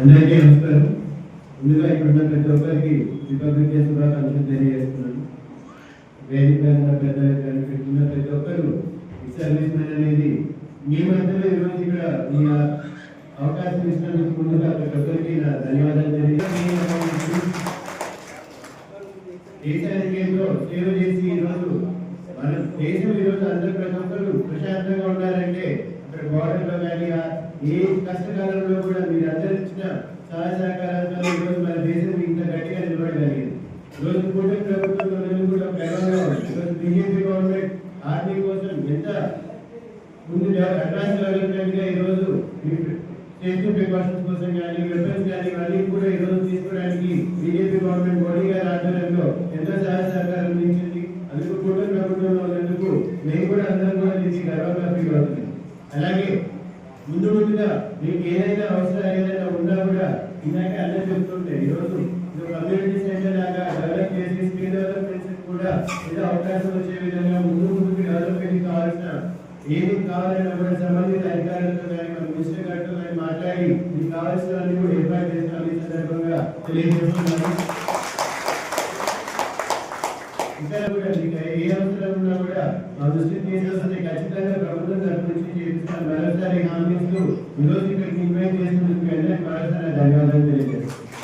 అందరికీ నమస్కారం. ముందుగా ఇప్పుడున్న ప్రతి ఒక్కరికి రిపబ్లిక్ డే శుభాకాంక్షలు తెలియజేస్తున్నాను. వేదిక పెద్దలకు కానీ పెట్టుకున్న ప్రతి ఒక్కరు ఈ సర్వీస్ మెన్ అనేది మీ మధ్యలో ఈరోజు ఇక్కడ మీ అవకాశం ఇచ్చినందుకు ముందుగా ప్రతి ఒక్కరికి నా ధన్యవాదాలు తెలియజేస్తున్నాను. దేశానికి ఏంటో సేవ చేసి ఈరోజు మన దేశం ఈరోజు అందరూ ప్రతి ఒక్కరు ప్రశాంతంగా ఉండాలంటే అక్కడ బార్డర్లో కానీ ఏ కష్టకాలంలో కూడా మీరు అందరూ ఇచ్చిన సహాయ సహకారాలతో ఈరోజు మన దేశం ఇంత గట్టిగా నిలబడగలిగింది. ఈరోజు కూటమి ప్రభుత్వంలో కూడా ప్రయోగంగా ఉంది. ఈరోజు బీజేపీ గవర్నమెంట్ ఆర్మీ కోసం ఎంత ముందు అడ్వాన్స్ డెవలప్మెంట్ గా ఈరోజు సేఫ్టీ ప్రికాషన్స్ కోసం కానీ వెపన్స్ కానీ ఇవన్నీ కూడా ఈరోజు తీసుకోవడానికి బీజేపీ గవర్నమెంట్ మోడీ గారి ఆధ్వర్యంలో ఎంతో సహాయ సహకారం అందించింది. అందుకు కూటమి ప్రభుత్వంలో ఉన్నందుకు మేము కూడా అందరం కూడా దీనికి గర్వంగా ఫీల్ అవుతుంది. అలాగే ముందుగా మీకు ఏదైనా అవసరం ఏదైనా ఉన్నా కూడా ఇందాక అన్నీ చెప్తుంటే ఈరోజు కమ్యూనిటీ సెంటర్ లాగా డెవలప్ చేసి స్కిల్ డెవలప్మెంట్స్ కూడా ఏదో అవకాశం వచ్చే విధంగా ముందుకు డెవలప్మెంట్ కావాల్సిన ఏమి కావాలన్నా కూడా సంబంధిత అధికారులతో కానీ మన మినిస్టర్ గారితో కానీ మాట్లాడి మీకు కావాల్సినవన్నీ కూడా ఏర్పాటు చేస్తాం ఈ సందర్భంగా తెలియజేస్తున్నాను. ఇంకా కూడా మీకు ఏ అవసరం ఉన్నా కూడా మా దృష్టికి తీసుకొస్తే ఖచ్చితంగా ప్రభుత్వం తరఫు నుంచి చేపిస్తాను. మరోసారి హామీ ఇస్తూ ఈరోజు ఇక్కడికి ఇన్వైట్ చేసినందుకు మరోసారి ధన్యవాదాలు తెలియజేస్తాను.